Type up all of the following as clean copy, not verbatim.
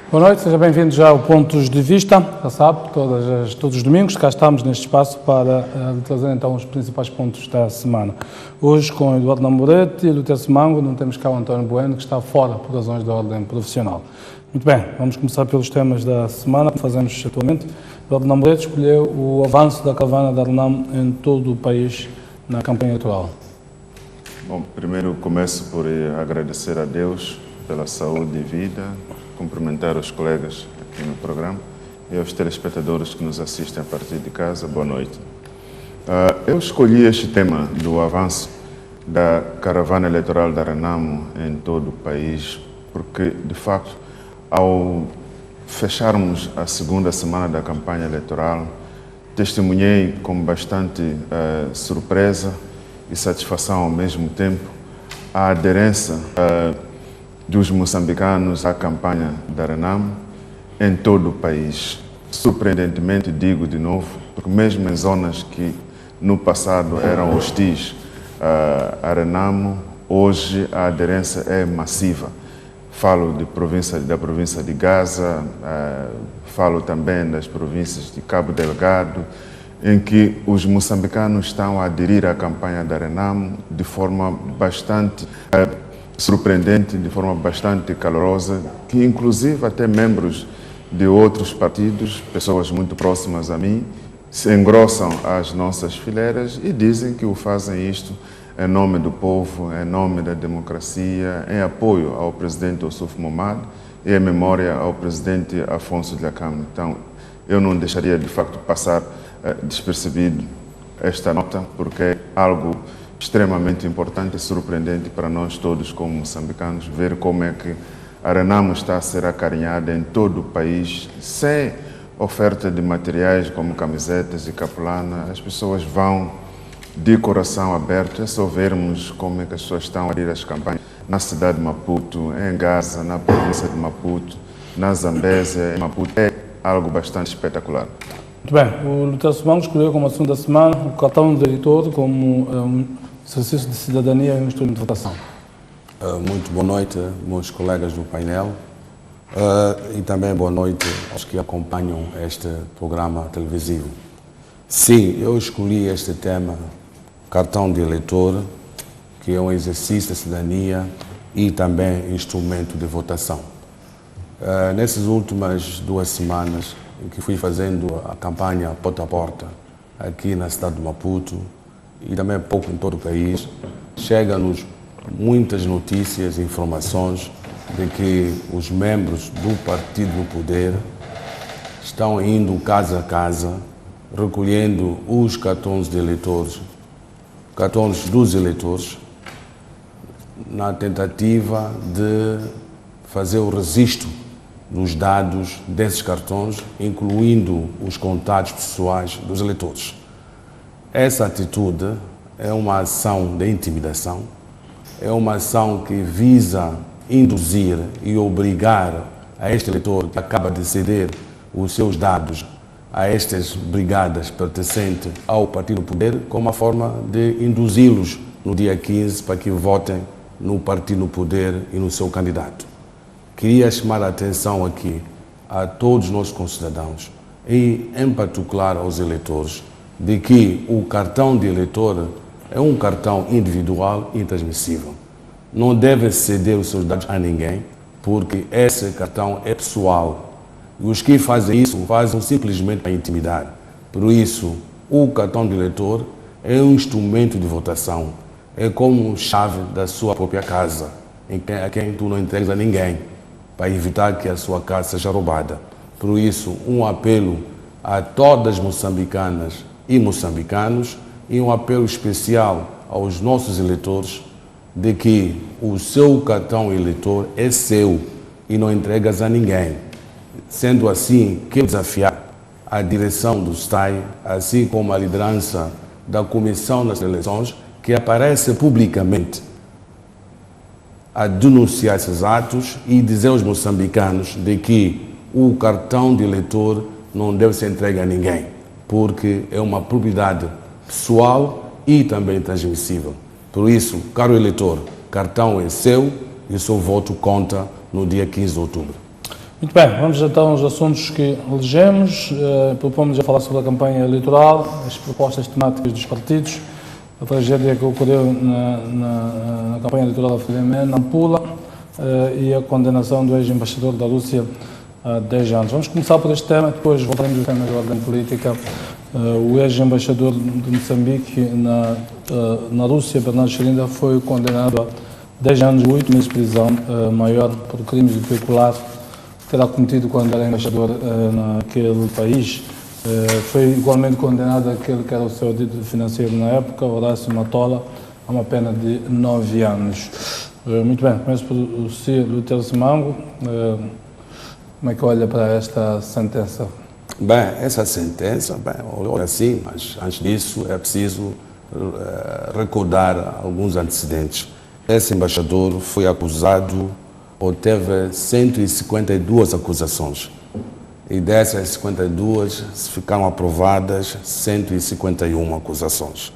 Boa noite, seja bem-vindo já ao Pontos de Vista. Já sabe, todos os domingos cá estamos neste espaço para trazer então os principais pontos da semana. Hoje com Eduardo Namoretti e Lúcia Semango, não temos cá o António Bueno, que está fora por razões de ordem profissional. Muito bem, vamos começar pelos temas da semana, como fazemos atualmente. Eduardo Namoretti escolheu o avanço da caravana da RENAM em todo o país na campanha eleitoral. Bom, primeiro começo por agradecer a Deus pela saúde e vida, cumprimentar os colegas aqui no programa e aos telespectadores que nos assistem a partir de casa. Boa noite. Eu escolhi este tema do avanço da caravana eleitoral da RENAM em todo o país porque, de facto, ao fecharmos a segunda semana da campanha eleitoral, testemunhei com bastante surpresa e satisfação ao mesmo tempo a aderência dos moçambicanos à campanha da RENAM em todo o país. Surpreendentemente, digo de novo, porque mesmo em zonas que no passado eram hostis à RENAM, hoje a aderência é massiva. Falo da província de Gaza, falo também das províncias de Cabo Delgado, em que os moçambicanos estão a aderir à campanha da RENAM de forma bastante surpreendente, de forma bastante calorosa, que inclusive até membros de outros partidos, pessoas muito próximas a mim, se engrossam às nossas fileiras e dizem que o fazem isto em nome do povo, em nome da democracia, em apoio ao presidente Ossuf Momad e em memória ao presidente Afonso Dhlakama. Então, eu não deixaria de facto passar despercebido esta nota, porque é algo extremamente importante e surpreendente para nós todos como moçambicanos, ver como é que a RENAM está a ser acarinhada em todo o país, sem oferta de materiais como camisetas e capulana. As pessoas vão de coração aberto, é só vermos como é que as pessoas estão a ir às campanhas na cidade de Maputo, em Gaza, na província de Maputo, na Zambésia, em Maputo. É algo bastante espetacular. Muito bem, o Lúcia Semango escolheu como assunto da semana o cartão de eleitor como exercício de cidadania e um instrumento de votação. Muito boa noite, meus colegas do painel, e também boa noite aos que acompanham este programa televisivo. Sim, eu escolhi este tema, cartão de eleitor, que é um exercício de cidadania e também instrumento de votação. Nessas últimas 2 semanas, em que fui fazendo a campanha porta a porta aqui na cidade de Maputo e também pouco em todo o país, chega-nos muitas notícias e informações de que os membros do partido no poder estão indo casa a casa recolhendo os cartões de eleitores, cartões dos eleitores, na tentativa de fazer o registro nos dados desses cartões, incluindo os contatos pessoais dos eleitores. Essa atitude é uma ação de intimidação, é uma ação que visa induzir e obrigar a este eleitor que acaba de ceder os seus dados a estas brigadas pertencentes ao partido do poder, como uma forma de induzi-los no dia 15 para que votem no partido no poder e no seu candidato. Queria chamar a atenção aqui a todos os nossos concidadãos e, em particular, aos eleitores, de que o cartão de eleitor é um cartão individual e intransmissível. Não deve ceder os seus dados a ninguém, porque esse cartão é pessoal. E os que fazem isso fazem simplesmente para intimidar. Por isso, o cartão de eleitor é um instrumento de votação. É como chave da sua própria casa, a quem tu não entregas a ninguém, para evitar que a sua casa seja roubada. Por isso, um apelo a todas as moçambicanas e moçambicanos e um apelo especial aos nossos eleitores de que o seu cartão eleitor é seu e não entregas a ninguém. Sendo assim, quero desafiar a direção do STAI, assim como a liderança da Comissão das Eleições, que aparece publicamente a denunciar esses atos e dizer aos moçambicanos de que o cartão de eleitor não deve ser entregue a ninguém, porque é uma propriedade pessoal e também transmissível. Por isso, caro eleitor, cartão é seu e o seu voto conta no dia 15 de outubro. Muito bem, vamos então aos assuntos que elegemos. Propomos a falar sobre a campanha eleitoral, as propostas temáticas dos partidos, a tragédia que ocorreu na campanha eleitoral da FDM na Nampula e a condenação do ex-embaixador da Rússia há 10 anos. Vamos começar por este tema, depois voltaremos ao tema da ordem política. O ex-embaixador de Moçambique na Rússia, Bernardo Chirinda, foi condenado a 10 anos e 8 meses de prisão, maior por crimes de pecular que terá cometido quando era embaixador naquele país. Foi igualmente condenado aquele que era o seu dito financeiro na época, Horácio Matola, a uma pena de 9 anos. Muito bem, começo por o Sr. Lutero Simango. Como é que olha para esta sentença? Bem, essa sentença, olha assim, mas antes disso é preciso recordar alguns antecedentes. Esse embaixador foi acusado, ou teve 152 acusações. E dessas 52 ficaram aprovadas 151 acusações.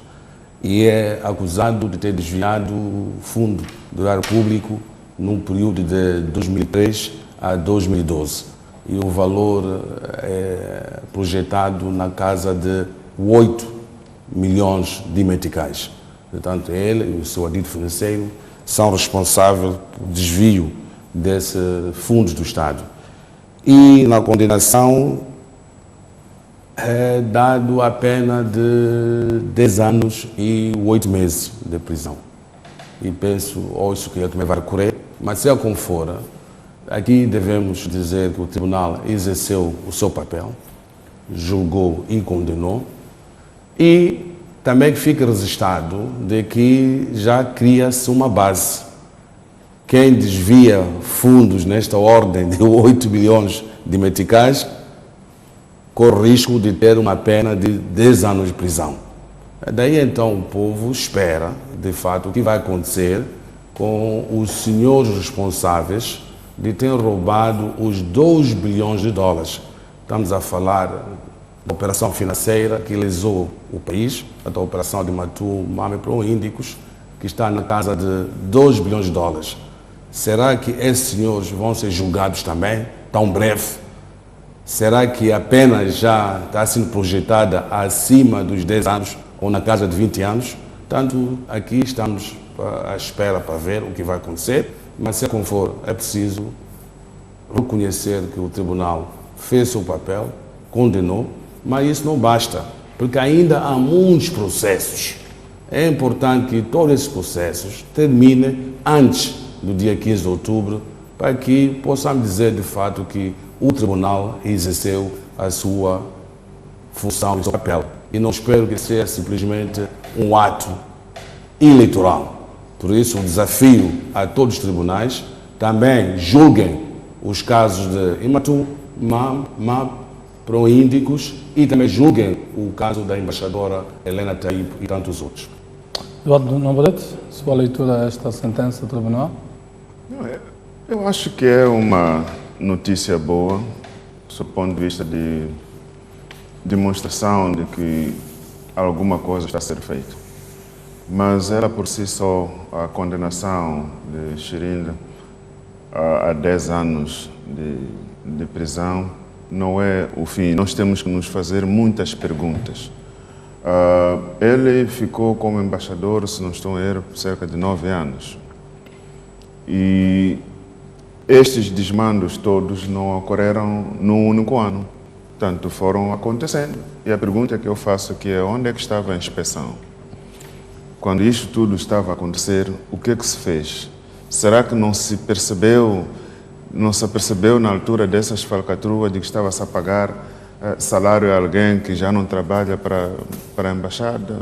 E é acusado de ter desviado fundo do erário público num período de 2003 a 2012. E o valor é projetado na casa de 8 milhões de meticais. Portanto, ele e o seu adito financeiro são responsáveis pelo desvio desses fundos do Estado. E na condenação é dado a pena de 10 anos e 8 meses de prisão. E penso, ou isso que ele também vai recorrer, mas seja como for, aqui devemos dizer que o Tribunal exerceu o seu papel, julgou e condenou, e também que fica registrado de que já cria-se uma base. Quem desvia fundos nesta ordem de 8 bilhões de meticais corre risco de ter uma pena de 10 anos de prisão. Daí então o povo espera, de fato, o que vai acontecer com os senhores responsáveis de ter roubado os 2 bilhões de dólares. Estamos a falar da operação financeira que lesou o país, a operação de Matu Mame Pro-Índicos, que está na casa de 2 bilhões de dólares. Será que esses senhores vão ser julgados também, tão breve? Será que a pena já está sendo projetada acima dos 10 anos ou na casa de 20 anos? Portanto, aqui estamos à espera para ver o que vai acontecer, mas se como for, é preciso reconhecer que o Tribunal fez o seu papel, condenou, mas isso não basta, porque ainda há muitos processos. É importante que todos esses processos terminem antes do dia 15 de outubro, para que possamos dizer de fato que o Tribunal exerceu a sua função e o seu papel. E não espero que seja simplesmente um ato eleitoral. Por isso, o desafio a todos os tribunais também julguem os casos de Imatu, MAP, Pro-Índicos e também julguem o caso da embaixadora Helena Taib e tantos outros. Eduardo Navarrete, sua leitura a esta sentença do Tribunal? Eu acho que é uma notícia boa, do ponto de vista de demonstração de que alguma coisa está a ser feita. Mas ela por si só, a condenação de Chirinda a 10 anos de prisão, não é o fim. Nós temos que nos fazer muitas perguntas. Ele ficou como embaixador, se não estou a erro, por cerca de 9 anos. E estes desmandos todos não ocorreram num único ano. Portanto, foram acontecendo. E a pergunta que eu faço aqui é: onde é que estava a inspeção? Quando isto tudo estava a acontecer, o que é que se fez? Será que não se percebeu na altura dessas falcatruas de que estava-se a pagar salário a alguém que já não trabalha para a embaixada?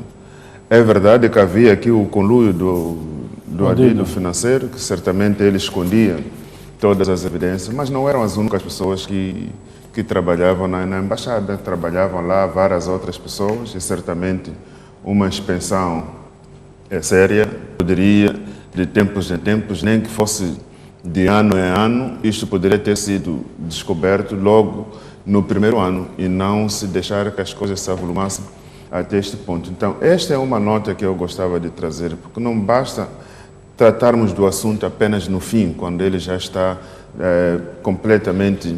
É verdade que havia aqui o conluio do adito financeiro, que certamente ele escondia todas as evidências, mas não eram as únicas pessoas que trabalhavam na embaixada. Trabalhavam lá várias outras pessoas e certamente uma inspeção séria poderia, de tempos em tempos, nem que fosse de ano em ano, isto poderia ter sido descoberto logo no primeiro ano e não se deixar que as coisas se avolumassem até este ponto. Então, esta é uma nota que eu gostava de trazer, porque não basta tratarmos do assunto apenas no fim, quando ele já está completamente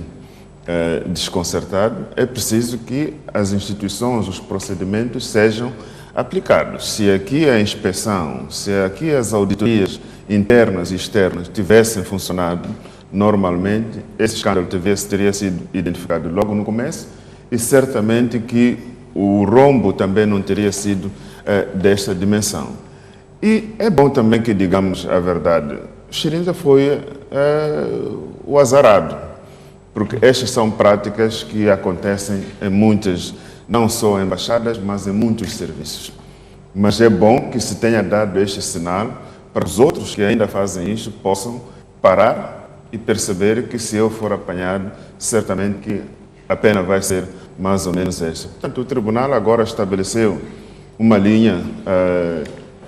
desconcertado, é preciso que as instituições, os procedimentos sejam aplicados. Se aqui a inspeção, se aqui as auditorias internas e externas tivessem funcionado normalmente, esse escândalo teria sido identificado logo no começo e certamente que o rombo também não teria sido desta dimensão. E é bom também que digamos a verdade. Xirinza foi o azarado, porque estas são práticas que acontecem em muitas, não só embaixadas, mas em muitos serviços. Mas é bom que se tenha dado este sinal para os outros que ainda fazem isto possam parar e perceber que se eu for apanhado, certamente que a pena vai ser mais ou menos esta. Portanto, o tribunal agora estabeleceu uma linha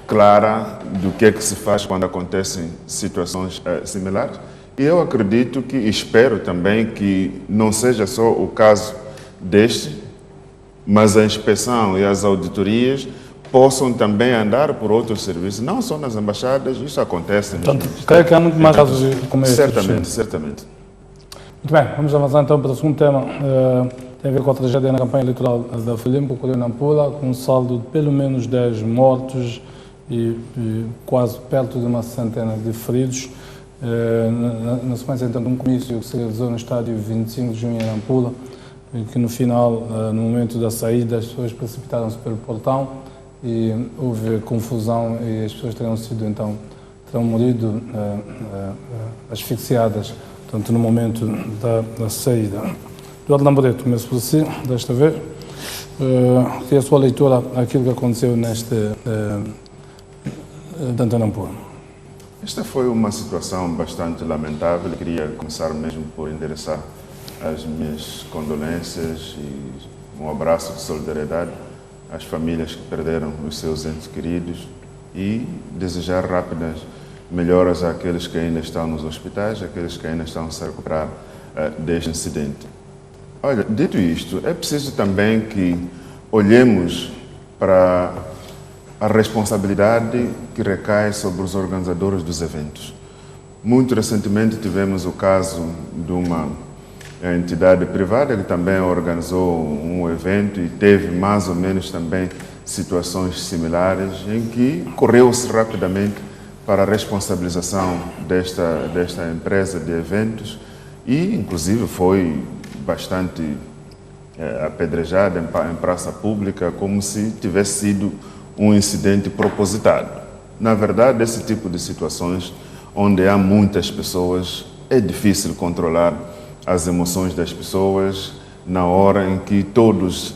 clara do que é que se faz quando acontecem situações similares. E eu acredito que, espero também que não seja só o caso deste, mas a inspeção e as auditorias possam também andar por outros serviços, não só nas embaixadas, isso acontece. Portanto, creio que há muito mais casos como este. Certamente, certamente. Muito bem, vamos avançar então para o segundo tema. Tem a ver com a tragédia na campanha eleitoral da FLIM, que ocorreu na Nampula, com um saldo de pelo menos 10 mortos e quase perto de uma centena de feridos. Na sequência, então, de um comício que se realizou no estádio 25 de junho em Nampula, que no final, no momento da saída, as pessoas precipitaram-se pelo portão e houve confusão e as pessoas terão morrido asfixiadas, portanto, no momento da saída. Eduardo Lamboreto, começo por si, desta vez. Queria a sua leitura àquilo que aconteceu neste Nampula. Esta foi uma situação bastante lamentável. Eu queria começar mesmo por endereçar as minhas condolências e um abraço de solidariedade às famílias que perderam os seus entes queridos e desejar rápidas melhoras àqueles que ainda estão nos hospitais, àqueles que ainda estão a se recuperar deste incidente. Olha, dito isto, é preciso também que olhemos para a responsabilidade que recai sobre os organizadores dos eventos. Muito recentemente tivemos o caso de uma entidade privada que também organizou um evento e teve mais ou menos também situações similares em que correu-se rapidamente para a responsabilização desta empresa de eventos e, inclusive, foi bastante apedrejada em praça pública como se tivesse sido um incidente propositado. Na verdade, esse tipo de situações onde há muitas pessoas, é difícil controlar as emoções das pessoas na hora em que todos,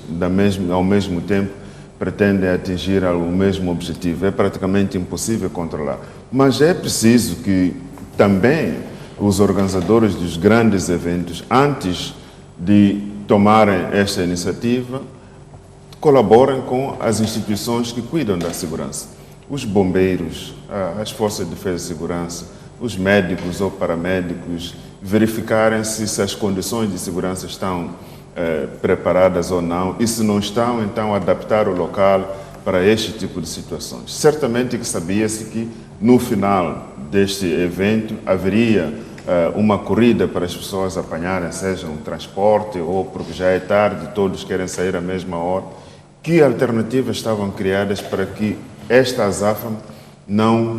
ao mesmo tempo, pretendem atingir o mesmo objetivo. É praticamente impossível controlar. Mas é preciso que também os organizadores dos grandes eventos, antes de tomarem esta iniciativa, colaborem com as instituições que cuidam da segurança. Os bombeiros, as forças de defesa e segurança, os médicos ou paramédicos, verificarem se as condições de segurança estão preparadas ou não, e se não estão, então adaptar o local para este tipo de situações. Certamente que sabia-se que no final deste evento haveria uma corrida para as pessoas apanharem, seja um transporte ou porque já é tarde, todos querem sair à mesma hora. Que alternativas estavam criadas para que esta azáfama não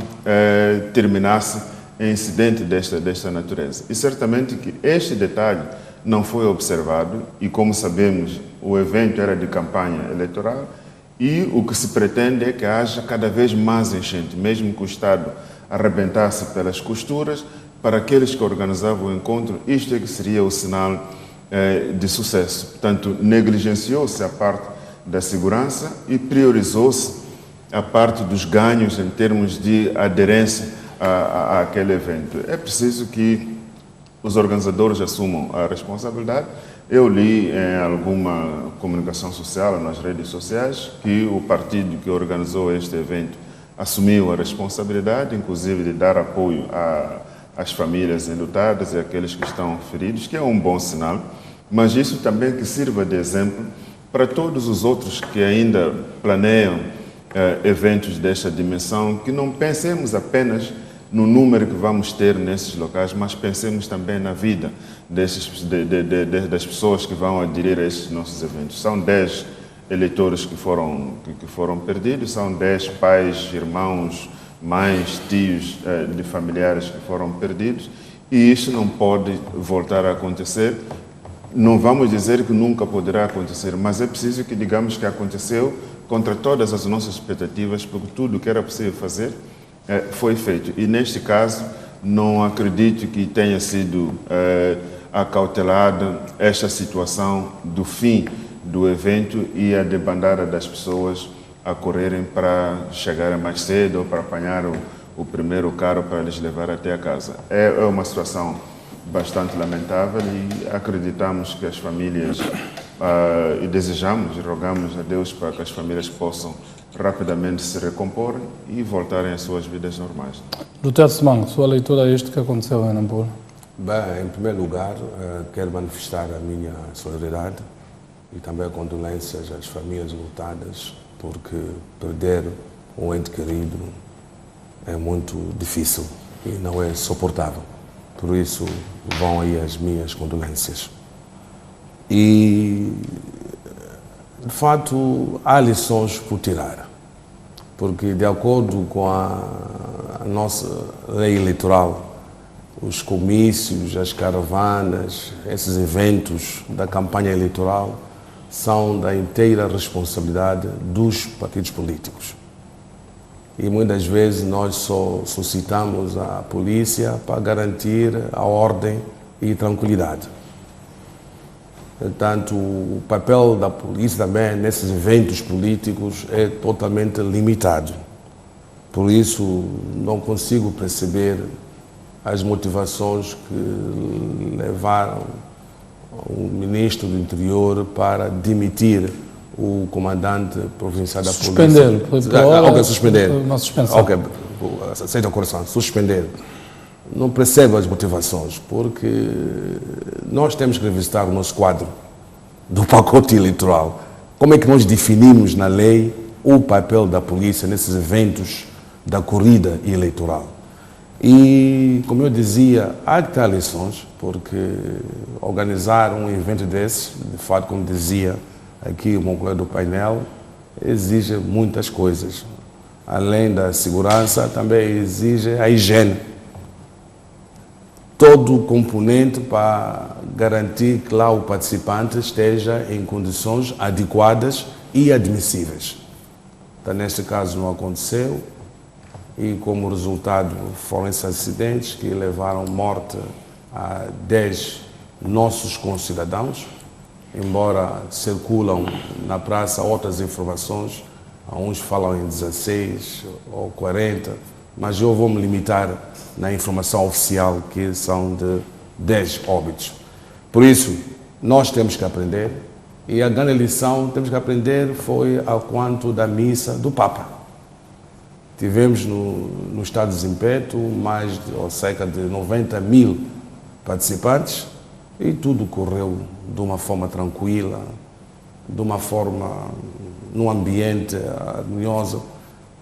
terminasse em incidente desta natureza? E certamente que este detalhe não foi observado e, como sabemos, o evento era de campanha eleitoral e o que se pretende é que haja cada vez mais enchente, mesmo que o Estado arrebentasse pelas costuras, para aqueles que organizavam o encontro, isto é que seria o sinal de sucesso. Portanto, negligenciou-se a parte da segurança e priorizou-se a parte dos ganhos em termos de aderência àquele evento. É preciso que os organizadores assumam a responsabilidade. Eu li em alguma comunicação social, nas redes sociais, que o partido que organizou este evento assumiu a responsabilidade, inclusive de dar apoio às famílias enlutadas e àqueles que estão feridos, que é um bom sinal, mas isso também que sirva de exemplo para todos os outros que ainda planeiam eventos desta dimensão, que não pensemos apenas no número que vamos ter nesses locais, mas pensemos também na vida das pessoas que vão aderir a esses nossos eventos. São 10 eleitores que foram perdidos, são 10 pais, irmãos, mães, tios de familiares que foram perdidos, e isso não pode voltar a acontecer. Não vamos dizer que nunca poderá acontecer, mas é preciso que digamos que aconteceu contra todas as nossas expectativas, porque tudo o que era possível fazer foi feito. E neste caso, não acredito que tenha sido acautelada esta situação do fim do evento e a debandada das pessoas a correrem para chegarem mais cedo ou para apanhar o primeiro carro para lhes levar até a casa. É uma situação bastante lamentável e acreditamos que as famílias, e desejamos e rogamos a Deus para que as famílias possam rapidamente se recompor e voltarem às suas vidas normais. Duterte Semango, sua leitura a isto que aconteceu em Nampula? Bem, em primeiro lugar, quero manifestar a minha solidariedade e também condolências às famílias lutadas, porque perder um ente querido é muito difícil e não é suportável. Por isso, vão aí as minhas condolências. E, de fato, há lições por tirar, porque, de acordo com a nossa lei eleitoral, os comícios, as caravanas, esses eventos da campanha eleitoral são da inteira responsabilidade dos partidos políticos. E muitas vezes nós só solicitamos a polícia para garantir a ordem e tranquilidade. Portanto, o papel da polícia também nesses eventos políticos é totalmente limitado. Por isso, não consigo perceber as motivações que levaram o ministro do Interior para demitir o comandante provincial da Suspender, polícia. Suspender. Uma suspensão. Ok, aceita a correção, suspender. Não percebo as motivações, porque nós temos que revisitar o nosso quadro do pacote eleitoral. Como é que nós definimos na lei o papel da polícia nesses eventos da corrida eleitoral? E, como eu dizia, há que ter lições, porque organizar um evento desse, de fato, como dizia aqui o meu colega do painel, exige muitas coisas. Além da segurança, também exige a higiene. Todo o componente para garantir que lá o participante esteja em condições adequadas e admissíveis. Então, neste caso não aconteceu e como resultado foram esses acidentes que levaram morte a 10 nossos concidadãos, embora circulam na praça outras informações, uns falam em 16 ou 40, mas eu vou me limitar na informação oficial que são de 10 óbitos. Por isso, nós temos que aprender, e a grande lição que temos que aprender foi a quanto da missa do Papa. Tivemos no estado de Zimpeto ou cerca de 90 mil participantes e tudo correu de uma forma tranquila, de uma forma, num ambiente harmonioso.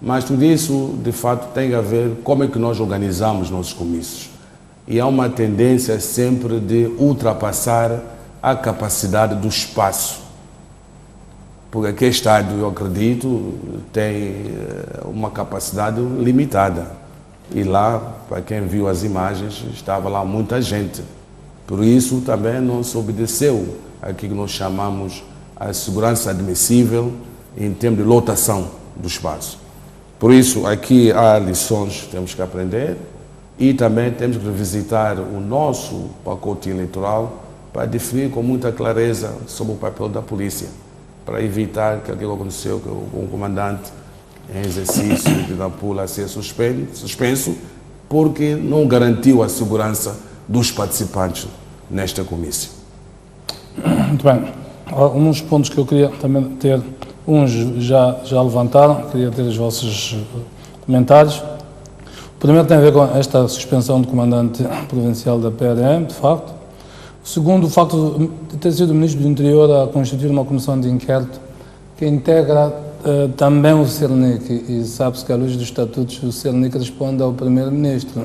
Mas tudo isso, de fato, tem a ver como é que nós organizamos nossos comícios. E há uma tendência sempre de ultrapassar a capacidade do espaço. Porque aquele estádio, eu acredito, tem uma capacidade limitada. E lá, para quem viu as imagens, estava lá muita gente. Por isso, também não se obedeceu aquilo que nós chamamos a segurança admissível em termos de lotação do espaço. Por isso, aqui há lições que temos que aprender e também temos que revisitar o nosso pacote eleitoral para definir com muita clareza sobre o papel da polícia, para evitar que aquilo que aconteceu com o comandante em exercício de Nampula ser suspenso, porque não garantiu a segurança dos participantes nesta comício. Muito bem. Alguns pontos que eu queria também ter, uns já levantaram, queria ter os vossos comentários. O primeiro tem a ver com esta suspensão do comandante provincial da PRM, de facto. O segundo, o facto de ter sido o Ministro do Interior a constituir uma comissão de inquérito que integra também o Cernic, e sabe-se que à luz dos estatutos o Cernic responde ao Primeiro-Ministro.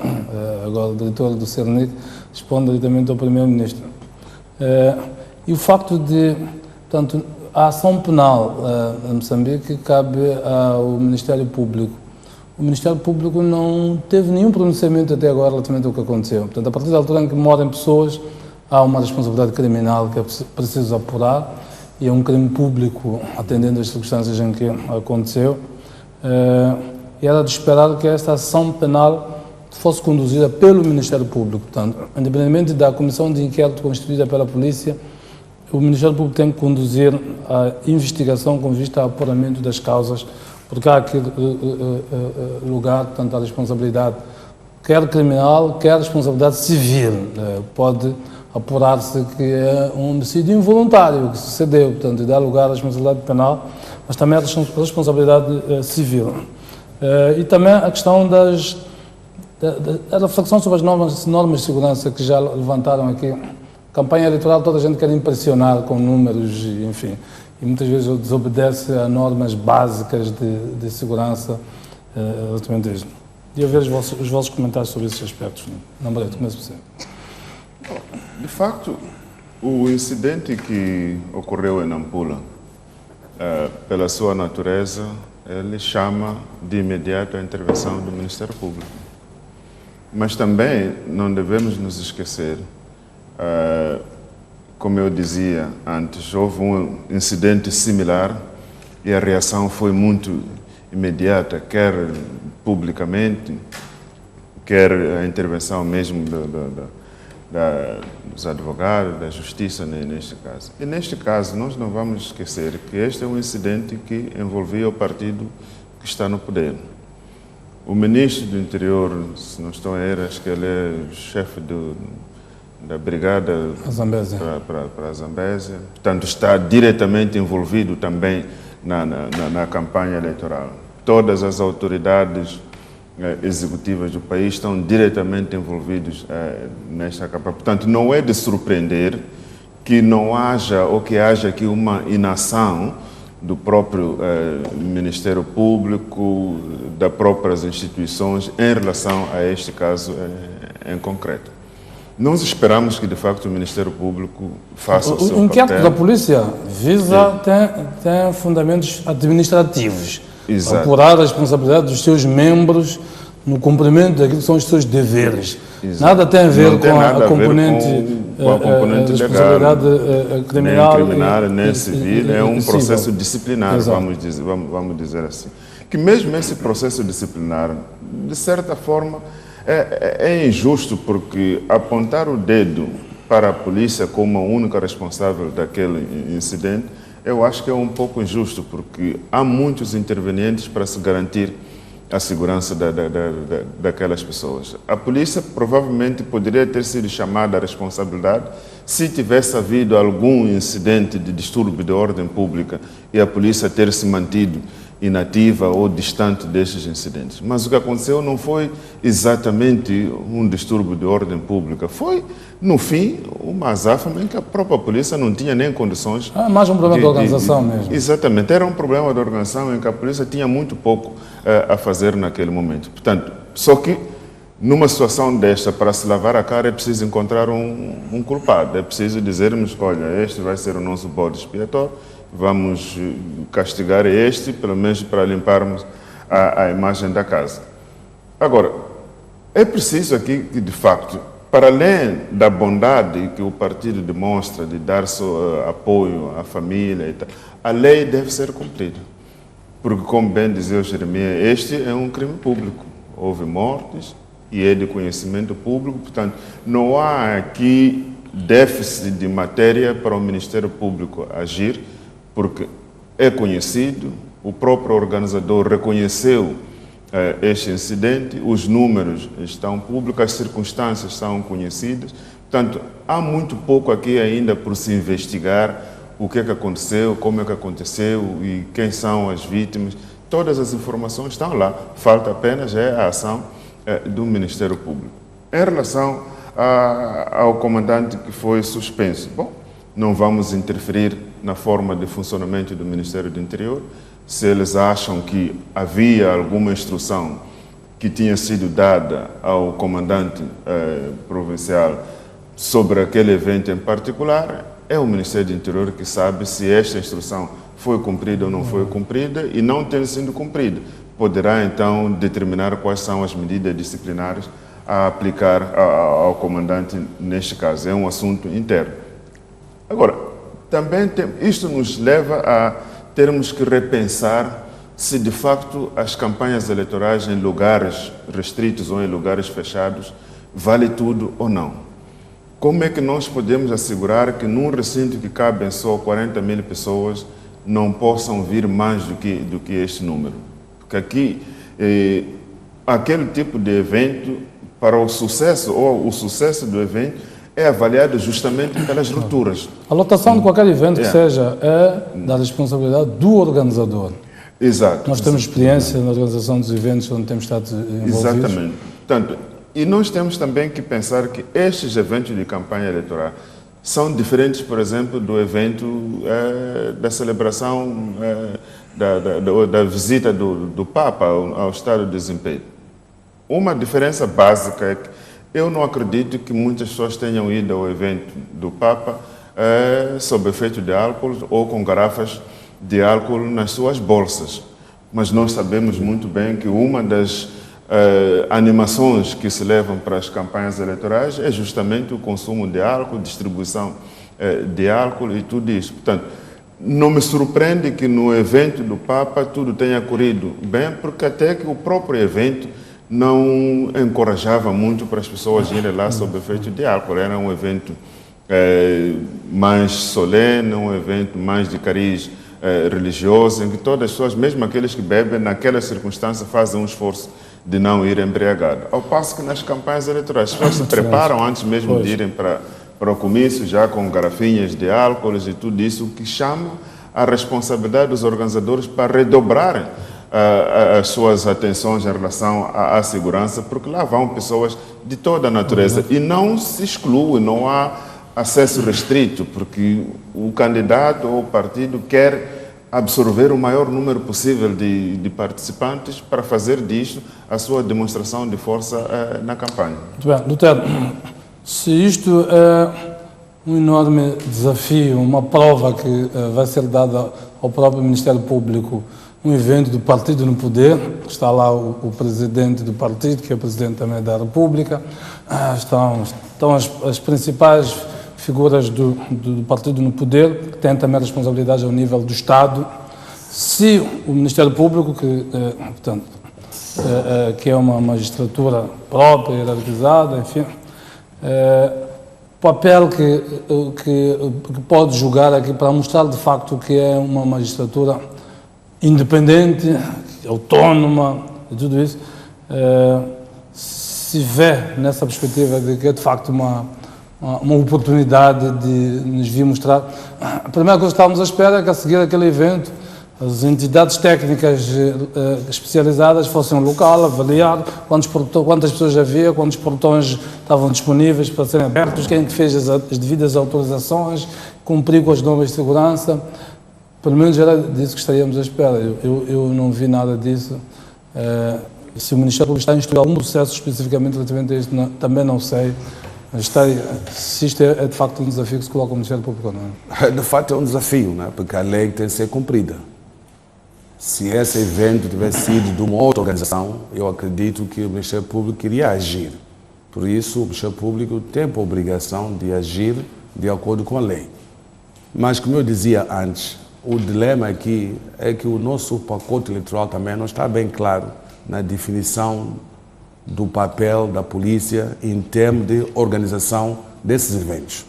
Agora o diretor do Cernic responde diretamente ao Primeiro-Ministro. E o facto de, portanto, a ação penal em Moçambique cabe ao Ministério Público. O Ministério Público não teve nenhum pronunciamento até agora relativamente ao que aconteceu. Portanto, a partir da altura em que morrem pessoas, há uma responsabilidade criminal que é preciso apurar, e é um crime público, atendendo às circunstâncias em que aconteceu. E era de esperar que esta ação penal fosse conduzida pelo Ministério Público. Portanto, independentemente da comissão de inquérito constituída pela polícia, o Ministério Público tem que conduzir a investigação com vista ao apuramento das causas, porque há aqui lugar, portanto, à responsabilidade, quer criminal, quer responsabilidade civil. Pode apurar-se que é um homicídio involuntário que sucedeu, portanto, e dá lugar à responsabilidade penal, mas também à responsabilidade civil. E também a questão da reflexão sobre as normas de segurança que já levantaram aqui. Campanha eleitoral, toda a gente quer impressionar com números, enfim, e muitas vezes desobedece a normas básicas de segurança relativamente a isso. E eu ver os vossos comentários sobre esses aspectos. Namorete, começo por você. De facto, o incidente que ocorreu em Nampula, pela sua natureza, ele chama de imediato a intervenção do Ministério Público. Mas também não devemos nos esquecer, como eu dizia antes, houve um incidente similar e a reação foi muito imediata, quer publicamente, quer a intervenção mesmo dos advogados, da justiça neste caso. E neste caso, nós não vamos esquecer que este é um incidente que envolvia o partido que está no poder. O ministro do Interior, se não estou a errar, acho que ele é o chefe da brigada para a Zambésia, portanto está diretamente envolvido também na campanha eleitoral. Todas as autoridades executivas do país estão diretamente envolvidos nesta campanha. Portanto, não é de surpreender que não haja ou que haja aqui uma inação do próprio Ministério Público, das próprias instituições em relação a este caso em concreto. Nós esperamos que, de facto, o Ministério Público faça o seu papel. O inquérito da polícia visa, tem fundamentos administrativos. Exato. Apurar a responsabilidade dos seus membros no cumprimento daquilo que são os seus deveres. Exato. Nada tem a ver com a componente responsabilidade legal, criminal, nem criminal, nem civil. É um processo disciplinar, vamos dizer assim. Que mesmo esse processo disciplinar, de certa forma, é injusto, porque apontar o dedo para a polícia como a única responsável daquele incidente, eu acho que é um pouco injusto, porque há muitos intervenientes para se garantir a segurança daquelas pessoas. A polícia provavelmente poderia ter sido chamada à responsabilidade se tivesse havido algum incidente de distúrbio de ordem pública e a polícia ter se mantido inativa ou distante destes incidentes. Mas o que aconteceu não foi exatamente um distúrbio de ordem pública, foi, no fim, uma azáfama em que a própria polícia não tinha nem condições... mais um problema de organização mesmo. Exatamente, era um problema de organização em que a polícia tinha muito pouco a fazer naquele momento. Portanto, só que numa situação desta, para se lavar a cara, é preciso encontrar um culpado, é preciso dizermos, olha, este vai ser o nosso bode expiatório, vamos castigar este, pelo menos para limparmos a imagem da casa. Agora, é preciso aqui que, de facto, para além da bondade que o partido demonstra de dar seu apoio à família e tal, a lei deve ser cumprida. Porque, como bem dizia o Jeremias, este é um crime público. Houve mortes e é de conhecimento público, portanto, não há aqui déficit de matéria para o Ministério Público agir, porque é conhecido, o próprio organizador reconheceu este incidente, os números estão públicos, as circunstâncias são conhecidas, portanto, há muito pouco aqui ainda por se investigar o que é que aconteceu, como é que aconteceu e quem são as vítimas. Todas as informações estão lá, falta apenas a ação do Ministério Público. Em relação ao comandante que foi suspenso, bom, não vamos interferir na forma de funcionamento do Ministério do Interior. se eles acham que havia alguma instrução que tinha sido dada ao comandante provincial sobre aquele evento em particular, é o Ministério do Interior que sabe se esta instrução foi cumprida ou não foi cumprida, e não tendo sido cumprida, poderá então determinar quais são as medidas disciplinares a aplicar ao comandante neste caso. É um assunto interno. Agora, também isto nos leva a termos que repensar se de facto as campanhas eleitorais em lugares restritos ou em lugares fechados vale tudo ou não. Como é que nós podemos assegurar que num recinto que cabem só 40 mil pessoas não possam vir mais do que este número? Porque aqui, aquele tipo de evento, para o sucesso ou o sucesso do evento, é avaliado justamente pelas rupturas. A lotação de qualquer evento que seja é da responsabilidade do organizador. Exato. Nós temos experiência na organização dos eventos onde temos estado envolvidos. Exatamente. Portanto, e nós temos também que pensar que estes eventos de campanha eleitoral são diferentes, por exemplo, do evento da celebração da visita do Papa ao estado de desempenho. Uma diferença básica é que eu não acredito que muitas pessoas tenham ido ao evento do Papa sob efeito de álcool ou com garrafas de álcool nas suas bolsas. Mas nós sabemos muito bem que uma das animações que se levam para as campanhas eleitorais é justamente o consumo de álcool, distribuição de álcool e tudo isso. Portanto, não me surpreende que no evento do Papa tudo tenha corrido bem, porque até que o próprio evento não encorajava muito para as pessoas irem lá sob efeito de álcool. Era um evento mais solene, um evento mais de cariz religioso, em que todas as pessoas, mesmo aqueles que bebem, naquela circunstância fazem um esforço de não ir embriagado. Ao passo que nas campanhas eleitorais as pessoas se preparam antes mesmo de irem para o comício, já com garrafinhas de álcool e tudo isso, que chama a responsabilidade dos organizadores para redobrarem as suas atenções em relação à segurança, porque lá vão pessoas de toda a natureza e não se exclui, não há acesso restrito, porque o candidato ou o partido quer absorver o maior número possível de participantes para fazer disto a sua demonstração de força na campanha. Muito bem. Lutero, se isto é um enorme desafio, uma prova que vai ser dada ao próprio Ministério Público, um evento do partido no poder, está lá o presidente do partido, que é o presidente também da República, estão as principais figuras do partido no poder, que têm também responsabilidades ao nível do Estado. Se o Ministério Público, que é uma magistratura própria, hierarquizada, enfim, o papel que pode julgar aqui para mostrar de facto que é uma magistratura independente, autónoma e tudo isso, se vê nessa perspectiva de que é de facto uma oportunidade de nos vir mostrar. A primeira coisa que estávamos à espera é que a seguir aquele evento as entidades técnicas especializadas fossem ao local, avaliar quantas pessoas havia, quantos portões estavam disponíveis para serem abertos, quem fez as devidas autorizações, cumpriu com as normas de segurança. Pelo menos era disso que estaríamos à espera. Eu não vi nada disso. Se o Ministério Público está a instruir algum processo especificamente relativamente a isto, também não sei. Se isto é de facto um desafio que se coloca ao Ministério Público ou não. De facto é um desafio, né? Porque a lei tem que ser cumprida. Se esse evento tivesse sido de uma outra organização, eu acredito que o Ministério Público iria agir. Por isso, o Ministério Público tem a obrigação de agir de acordo com a lei. Mas, como eu dizia antes, o dilema aqui é que o nosso pacote eleitoral também não está bem claro na definição do papel da polícia em termos de organização desses eventos.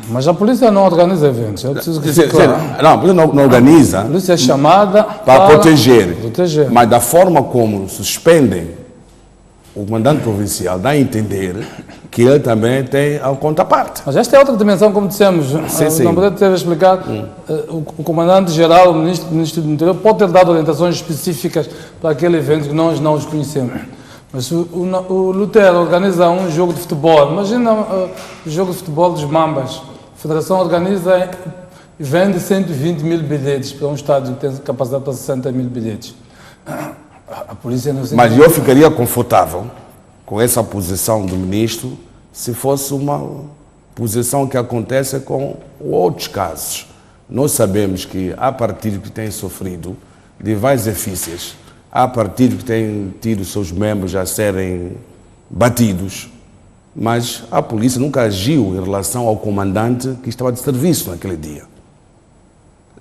Mas a polícia não organiza eventos, é preciso que fique claro. Não, a polícia não organiza. A polícia é chamada para proteger. proteger. Mas da forma como suspendem, o comandante provincial dá a entender que ele também tem a contraparte. Mas esta é outra dimensão, como dissemos. Sim. Não poderia ter explicado. O comandante-geral, o ministro do Interior, pode ter dado orientações específicas para aquele evento que nós não os conhecemos. Mas o Lutero organiza um jogo de futebol. Imagina o jogo de futebol dos Mambas. A Federação organiza e vende 120 mil bilhetes para um estádio que tem capacidade para 60 mil bilhetes. A polícia não sei. Mas eu ficaria confortável com essa posição do ministro se fosse uma posição que acontece com outros casos. Nós sabemos que há partidos que têm sofrido de várias efícias, há partidos que têm tido seus membros a serem batidos, mas a polícia nunca agiu em relação ao comandante que estava de serviço naquele dia.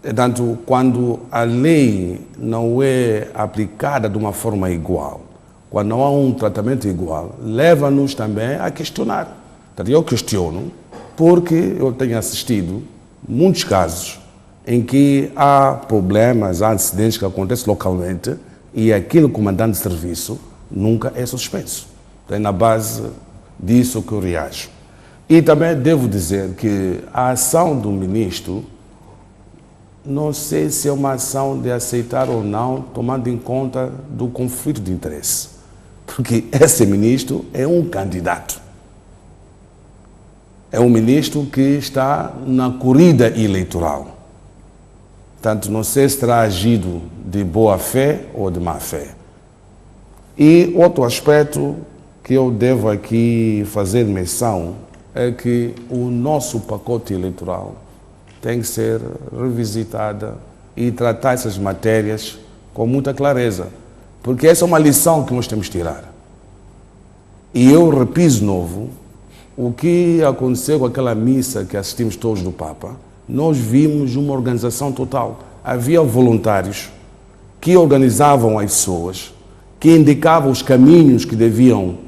Portanto, quando a lei não é aplicada de uma forma igual, quando não há um tratamento igual, leva-nos também a questionar. Portanto, eu questiono porque eu tenho assistido muitos casos em que há problemas, há acidentes que acontecem localmente e aquele comandante de serviço nunca é suspenso. Então, é na base disso que eu reajo. E também devo dizer que a ação do ministro, não sei se é uma ação de aceitar ou não, tomando em conta do conflito de interesse. Porque esse ministro é um candidato. É um ministro que está na corrida eleitoral. Portanto, não sei se terá agido de boa fé ou de má fé. E outro aspecto que eu devo aqui fazer menção é que o nosso pacote eleitoral tem que ser revisitada e tratar essas matérias com muita clareza, porque essa é uma lição que nós temos que tirar. E eu repito de novo, o que aconteceu com aquela missa que assistimos todos do Papa, nós vimos uma organização total. Havia voluntários que organizavam as pessoas, que indicavam os caminhos que deviam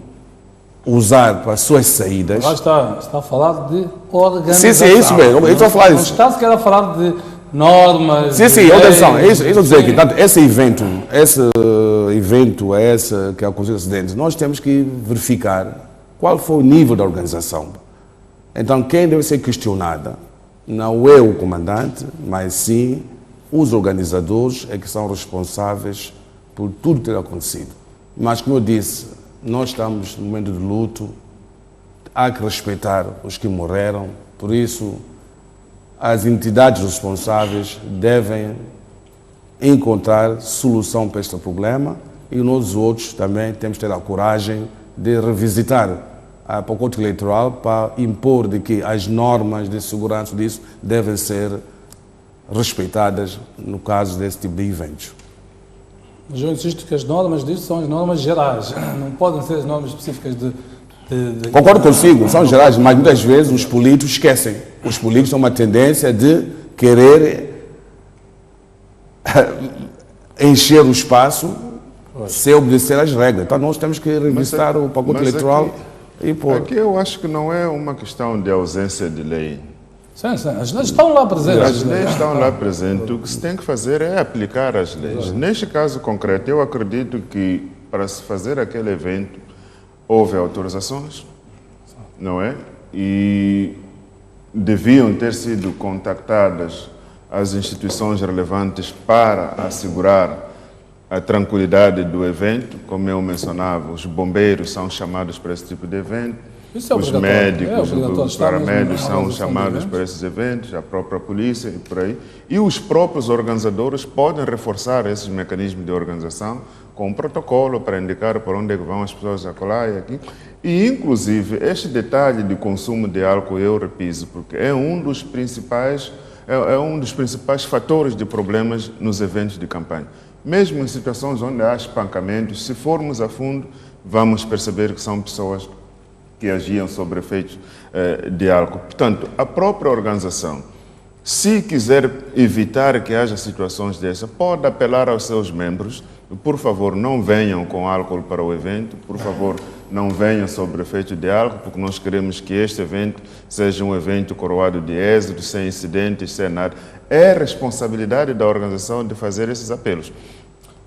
usar para as suas saídas. Lá está a falar de organização. Sim, é isso mesmo. Eu estou a falar não disso. está sequer a falar de normas. Sim, atenção, é isso que eu dizer aqui. Portanto, esse evento que aconteceu acidentes, nós temos que verificar qual foi o nível da organização. Então, quem deve ser questionada não é o comandante, mas sim os organizadores é que são responsáveis por tudo ter acontecido. Mas, como eu disse, nós estamos no momento de luto, há que respeitar os que morreram, por isso as entidades responsáveis devem encontrar solução para este problema e nós outros também temos que ter a coragem de revisitar a pacote eleitoral para impor de que as normas de segurança disso devem ser respeitadas no caso desse tipo de eventos. Mas eu insisto que as normas disso são as normas gerais, não podem ser as normas específicas de... Concordo consigo, são gerais, mas muitas vezes os políticos esquecem. Os políticos têm uma tendência de querer encher o espaço sem obedecer às regras. Então nós temos que revisitar o pacote eleitoral e pôr. Aqui eu acho que não é uma questão de ausência de lei. Sim, as leis estão lá presentes. As leis estão lá presentes. O que se tem que fazer é aplicar as leis. Neste caso concreto, eu acredito que para se fazer aquele evento houve autorizações, não é? E deviam ter sido contactadas as instituições relevantes para assegurar a tranquilidade do evento. Como eu mencionava, os bombeiros são chamados para esse tipo de evento. Os médicos, os paramédicos são chamados para esses eventos, a própria polícia e por aí. E os próprios organizadores podem reforçar esses mecanismos de organização com um protocolo para indicar por onde é que vão as pessoas acolá e aqui. E, inclusive, este detalhe de consumo de álcool, eu repiso, porque é um dos principais fatores de problemas nos eventos de campanha. Mesmo em situações onde há espancamentos, se formos a fundo, vamos perceber que são pessoas que agiam sob efeitos de álcool. Portanto, a própria organização, se quiser evitar que haja situações dessas, pode apelar aos seus membros, por favor, não venham com álcool para o evento, por favor, não venham sob efeito de álcool, porque nós queremos que este evento seja um evento coroado de êxito, sem incidentes, sem nada. É responsabilidade da organização de fazer esses apelos.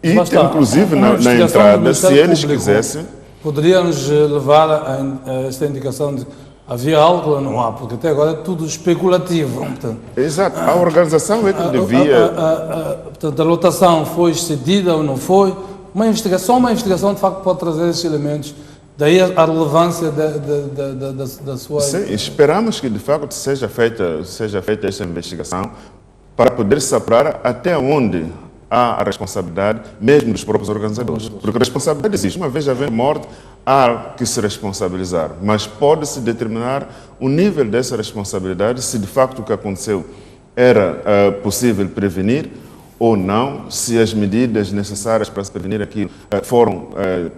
E, inclusive, na entrada, se eles quisessem... Poderia-nos levar a esta indicação de havia álcool ou não há, porque até agora é tudo especulativo. Portanto, exato, a organização é que devia... Portanto, a lotação foi excedida ou não foi? Uma investigação de facto pode trazer esses elementos Daí a relevância da sua... Sim, esperamos que de facto seja feita essa investigação para poder se apurar até onde há a responsabilidade mesmo dos próprios organizadores. Porque a responsabilidade existe. Uma vez havendo morte, há que se responsabilizar. Mas pode-se determinar o nível dessa responsabilidade, se de facto o que aconteceu era possível prevenir ou não, se as medidas necessárias para se prevenir aquilo foram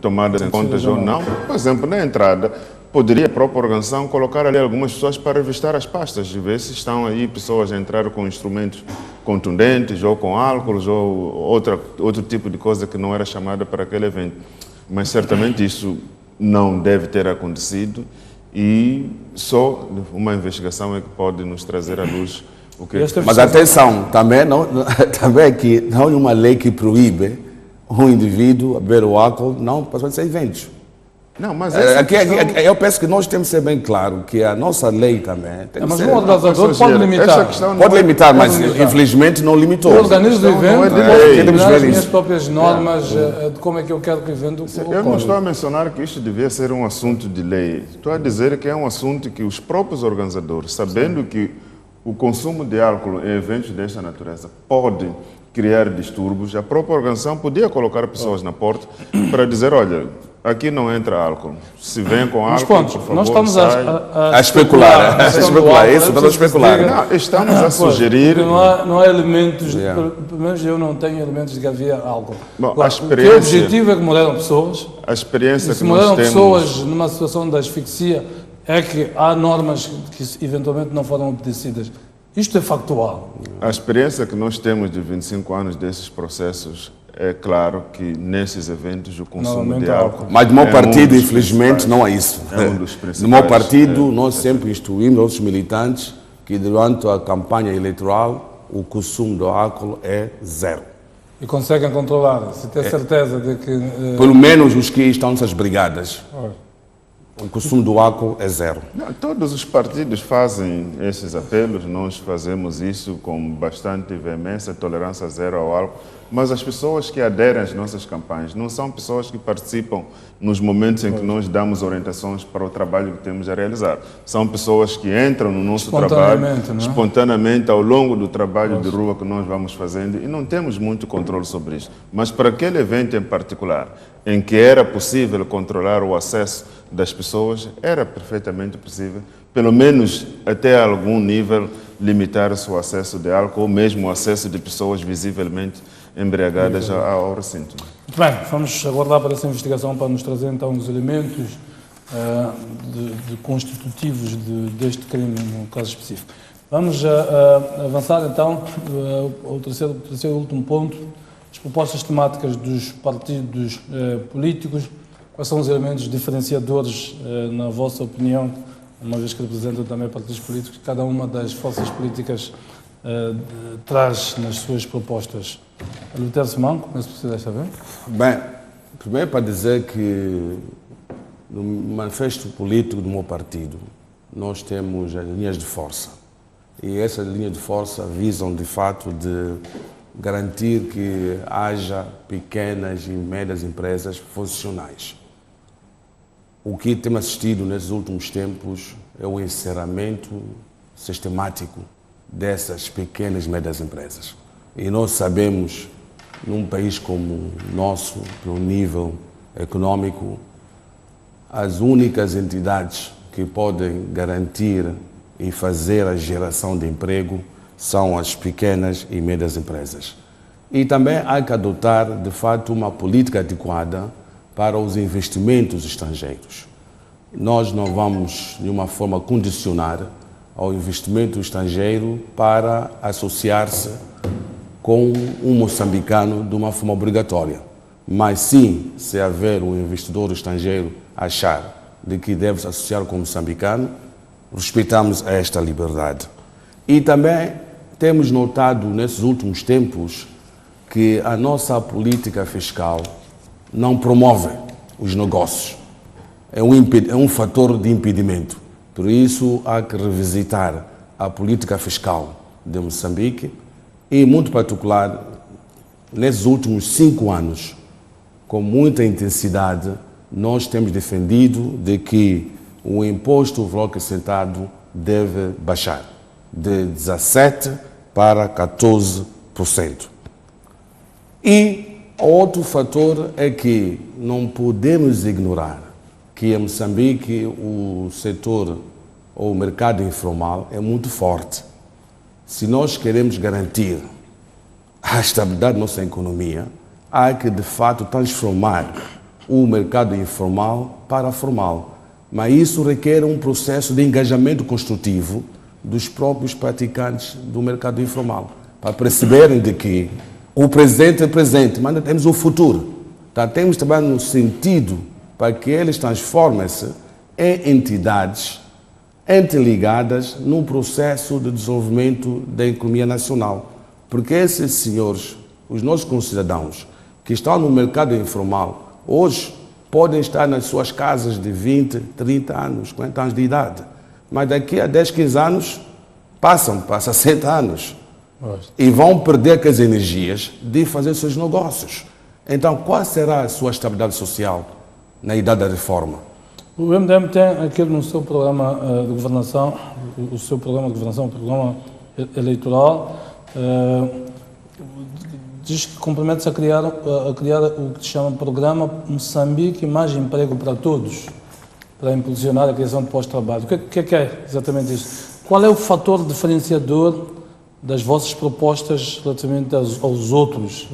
tomadas em conta ou não. Por exemplo, na entrada, poderia a própria organização colocar ali algumas pessoas para revistar as pastas e ver se estão aí pessoas a entrar com instrumentos contundentes ou com álcools ou outro tipo de coisa que não era chamada para aquele evento. Mas certamente isso não deve ter acontecido e só uma investigação é que pode nos trazer à luz o que... Mas atenção, também é que não há uma lei que proíbe um indivíduo a beber o álcool não para ser eventos. Não, mas eu penso que nós temos que ser bem claro que a nossa lei também tem que mas ser... um organizador pode limitar. Pode limitar, mas infelizmente não limitou. Eu organizo o evento, temos as minhas próprias normas de como é que eu quero que o evento ocorra. Eu não estou a mencionar que isto devia ser um assunto de lei. Estou a dizer que é um assunto que os próprios organizadores, sabendo que o consumo de álcool em eventos desta natureza pode criar distúrbios, a própria organização podia colocar pessoas na porta para dizer, olha, aqui não entra álcool. Se vem com álcool, por favor, nós estamos a especular. Isso, vamos especular. Não, estamos a sugerir... Não há elementos, pelo menos eu não tenho elementos de que havia álcool. Bom, claro, o teu objetivo é que morreram pessoas. A experiência se morreram pessoas numa situação de asfixia, é que há normas que eventualmente não foram obedecidas. Isto é factual. A experiência que nós temos de 25 anos desses processos, é claro que nesses eventos o consumo de álcool... Mas no meu partido, infelizmente, não é isso. É um dos principais. No meu partido, nós sempre instruímos os militantes que durante a campanha eleitoral o consumo do álcool é zero. E conseguem controlar? Se tem certeza de que... Pelo menos os que estão nessas brigadas. O consumo do álcool é zero. Não, todos os partidos fazem esses apelos, nós fazemos isso com bastante veemência, tolerância zero ao álcool, mas as pessoas que aderem às nossas campanhas não são pessoas que participam nos momentos em que nós damos orientações para o trabalho que temos a realizar. São pessoas que entram no nosso trabalho espontaneamente ao longo do trabalho de rua que nós vamos fazendo e não temos muito controle sobre isso. Mas para aquele evento em particular, em que era possível controlar o acesso das pessoas, era perfeitamente possível, pelo menos até algum nível, limitar o seu acesso de álcool ou mesmo o acesso de pessoas visivelmente embriagadas ao recinto. Muito bem, vamos aguardar para essa investigação para nos trazer então os elementos constitutivos deste crime no caso específico. Vamos avançar então ao terceiro e último ponto, as propostas temáticas dos partidos políticos. Quais são os elementos diferenciadores, na vossa opinião, uma vez que representam também partidos políticos, que cada uma das forças políticas traz nas suas propostas? Lutero Simão, começo por você desta vez. Bem, primeiro para dizer que no manifesto político do meu partido nós temos as linhas de força. E essas linhas de força visam, de fato, de garantir que haja pequenas e médias empresas funcionais. O que temos assistido nesses últimos tempos é o encerramento sistemático dessas pequenas e médias empresas. E nós sabemos, num país como o nosso, pelo nível econômico, as únicas entidades que podem garantir e fazer a geração de emprego são as pequenas e médias empresas. E também há que adotar, de fato, uma política adequada para os investimentos estrangeiros. Nós não vamos, de uma forma, condicionar ao investimento estrangeiro para associar-se com um moçambicano de uma forma obrigatória. Mas sim, se haver um investidor estrangeiro achar de que deve se associar com um moçambicano, respeitamos esta liberdade. E também temos notado nesses últimos tempos que a nossa política fiscal não promove os negócios. É um fator de impedimento. Por isso, há que revisitar a política fiscal de Moçambique e, muito particular, nesses últimos 5 anos, com muita intensidade, nós temos defendido de que o imposto do valor acrescentado deve baixar de 17% para 14%. E outro fator é que não podemos ignorar que em Moçambique o setor ou o mercado informal é muito forte. Se nós queremos garantir a estabilidade da nossa economia, há que, de fato, transformar o mercado informal para formal. Mas isso requer um processo de engajamento construtivo dos próprios praticantes do mercado informal, para perceberem de que o presente é presente, mas ainda temos o futuro. Então, temos também no sentido para que eles transformem-se em entidades interligadas no processo de desenvolvimento da economia nacional. Porque esses senhores, os nossos concidadãos, que estão no mercado informal, hoje podem estar nas suas casas de 20, 30 anos, 40 anos de idade, mas daqui a 10, 15 anos passam para 60 anos e vão perder as energias de fazer seus negócios. Então, qual será a sua estabilidade social na idade da reforma? O MDM tem aquele no seu programa de governação, o seu programa de governação, o programa eleitoral, diz que compromete-se a criar o que se chama Programa Moçambique Mais Emprego para Todos, para impulsionar a criação de postos de trabalho. O que é exatamente isso? Qual é o fator diferenciador das vossas propostas relativamente aos outros,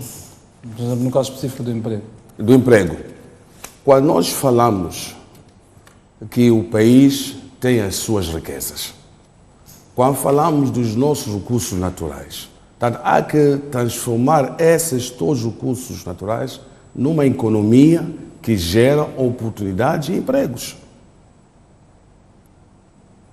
por exemplo, no caso específico do emprego? Do emprego. Quando nós falamos que o país tem as suas riquezas, quando falamos dos nossos recursos naturais, portanto, há que transformar esses todos os recursos naturais numa economia que gera oportunidades e empregos.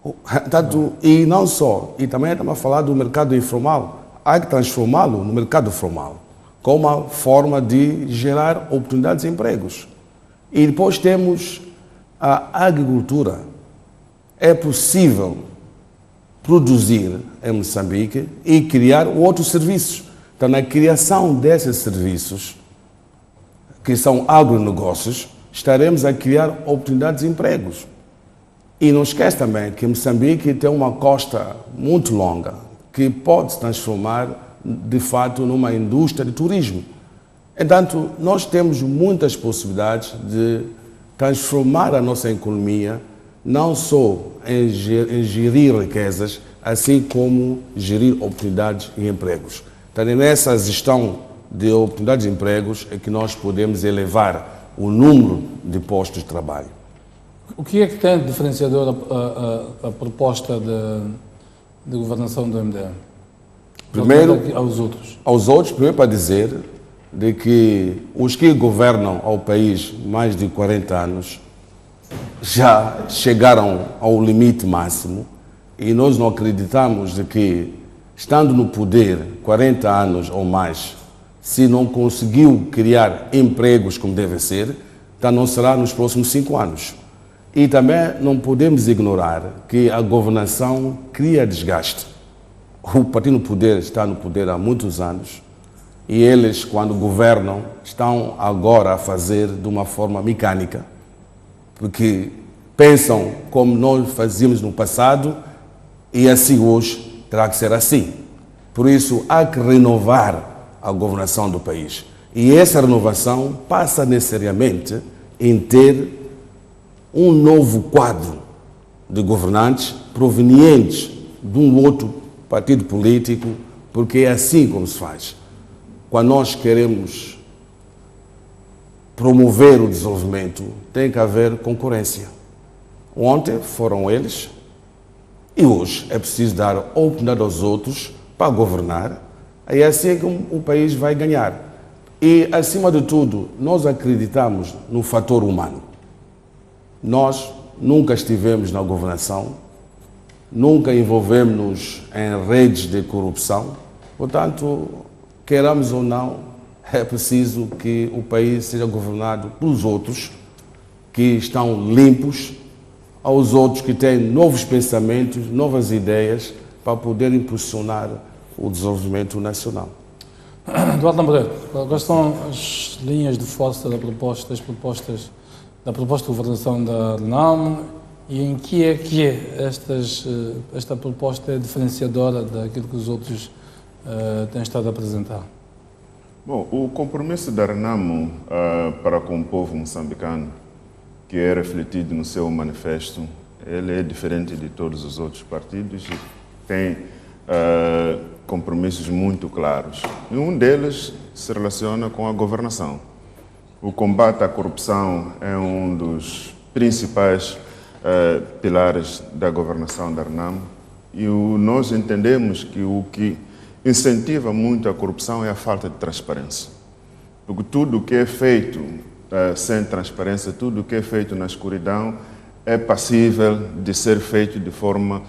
Portanto, e não só, e também estamos a falar do mercado informal, há que transformá-lo no mercado formal, como uma forma de gerar oportunidades e empregos. E depois temos a agricultura. É possível produzir em Moçambique e criar outros serviços. Então, na criação desses serviços, que são agronegócios, estaremos a criar oportunidades de empregos. E não esquece também que Moçambique tem uma costa muito longa, que pode se transformar, de fato, numa indústria de turismo. Entanto, nós temos muitas possibilidades de transformar a nossa economia, não só em gerir riquezas, assim como gerir oportunidades e empregos. Então, nessa gestão de oportunidades e empregos é que nós podemos elevar o número de postos de trabalho. O que é que tem de diferenciador a proposta de governação do MDM? Primeiro, aos outros, primeiro para dizer de que os que governam ao país mais de 40 anos já chegaram ao limite máximo e nós não acreditamos de que, estando no poder 40 anos ou mais, se não conseguiu criar empregos como deve ser, então não será nos próximos 5 anos. E também não podemos ignorar que a governação cria desgaste. O partido no poder está no poder há muitos anos e eles, quando governam, estão agora a fazer de uma forma mecânica, porque pensam como nós fazíamos no passado e assim hoje terá que ser assim. Por isso, há que renovar a governação do país. E essa renovação passa necessariamente em ter um novo quadro de governantes provenientes de um outro partido político, porque é assim como se faz. Quando nós queremos promover o desenvolvimento, tem que haver concorrência. Ontem foram eles e hoje é preciso dar oportunidade aos outros para governar, e é assim que o país vai ganhar. E, acima de tudo, nós acreditamos no fator humano. Nós nunca estivemos na governação, nunca envolvemos-nos em redes de corrupção, portanto, queiramos ou não, é preciso que o país seja governado pelos outros, que estão limpos, aos outros que têm novos pensamentos, novas ideias, para poder impulsionar o desenvolvimento nacional. Eduardo Lambrete, quais são as linhas de força das propostas da proposta de governação da RENAM e em que é esta proposta é diferenciadora daquilo que os outros têm estado a apresentar? Bom, o compromisso da RENAM para com o povo moçambicano, que é refletido no seu manifesto, ele é diferente de todos os outros partidos e tem compromissos muito claros. E um deles se relaciona com a governação. O combate à corrupção é um dos principais pilares da governação da RENAM e nós entendemos que o que incentiva muito a corrupção é a falta de transparência. Porque tudo o que é feito sem transparência, tudo o que é feito na escuridão é passível de ser feito de forma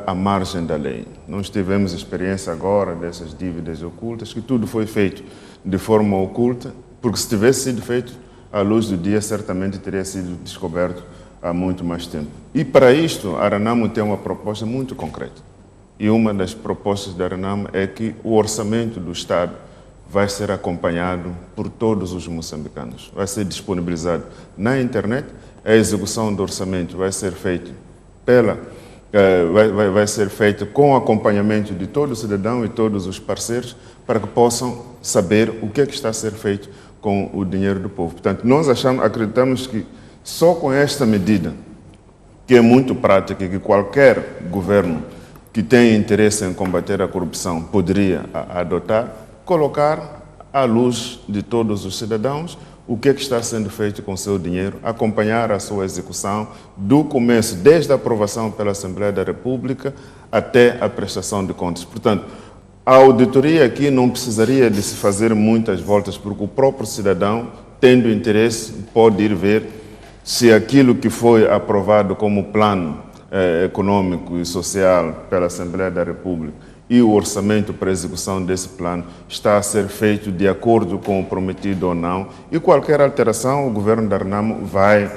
à margem da lei. Nós tivemos experiência agora dessas dívidas ocultas, que tudo foi feito de forma oculta, porque se tivesse sido feito à luz do dia, certamente teria sido descoberto há muito mais tempo. E para isto, a RENAM tem uma proposta muito concreta. E uma das propostas da RENAM é que o orçamento do Estado vai ser acompanhado por todos os moçambicanos. Vai ser disponibilizado na internet, a execução do orçamento vai ser feita vai ser feita com acompanhamento de todo o cidadão e todos os parceiros para que possam saber o que é que está a ser feito com o dinheiro do povo. Portanto, nós acreditamos que só com esta medida, que é muito prática e que qualquer governo que tenha interesse em combater a corrupção poderia adotar, colocar à luz de todos os cidadãos o que é que está sendo feito com o seu dinheiro, acompanhar a sua execução do começo, desde a aprovação pela Assembleia da República até a prestação de contas. Portanto, a auditoria aqui não precisaria de se fazer muitas voltas, porque o próprio cidadão, tendo interesse, pode ir ver se aquilo que foi aprovado como plano econômico e social pela Assembleia da República e o orçamento para a execução desse plano está a ser feito de acordo com o prometido ou não, e qualquer alteração o governo da RENAM vai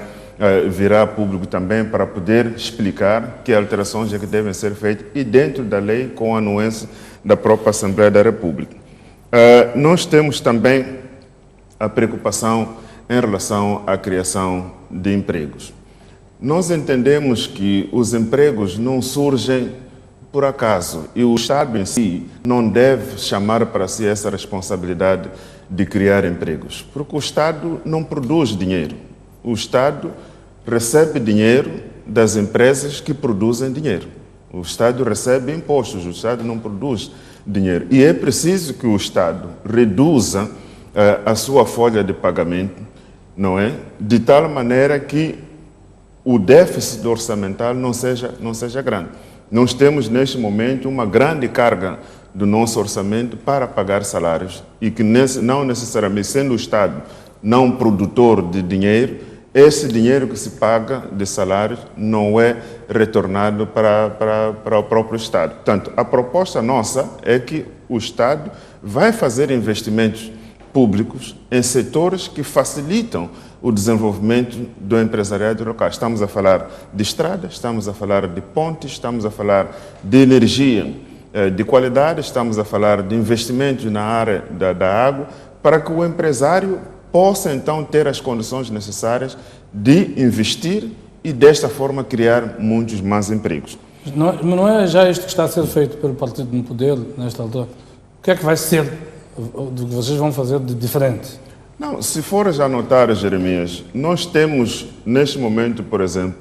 virar público também para poder explicar que alterações é que devem ser feitas e dentro da lei com a anuência da própria Assembleia da República. Nós temos também a preocupação em relação à criação de empregos. Nós entendemos que os empregos não surgem por acaso e o Estado em si não deve chamar para si essa responsabilidade de criar empregos, porque o Estado não produz dinheiro. O Estado recebe dinheiro das empresas que produzem dinheiro. O Estado recebe impostos, o Estado não produz dinheiro. E é preciso que o Estado reduza a sua folha de pagamento, não é? De tal maneira que o déficit orçamental não seja grande. Nós temos, neste momento, uma grande carga do nosso orçamento para pagar salários e que, não necessariamente, sendo o Estado não produtor de dinheiro, esse dinheiro que se paga de salários não é retornado para o próprio Estado. Portanto, a proposta nossa é que o Estado vai fazer investimentos públicos em setores que facilitam o desenvolvimento do empresariado local. Estamos a falar de estradas, estamos a falar de pontes, estamos a falar de energia de qualidade, estamos a falar de investimentos na área da água, para que o empresário possa então ter as condições necessárias de investir e desta forma criar muitos mais empregos. Mas não é já isto que está a ser feito pelo Partido no Poder nesta altura? O que é que vai ser do que vocês vão fazer de diferente? Não, se for já notar, Jeremias, nós temos neste momento, por exemplo,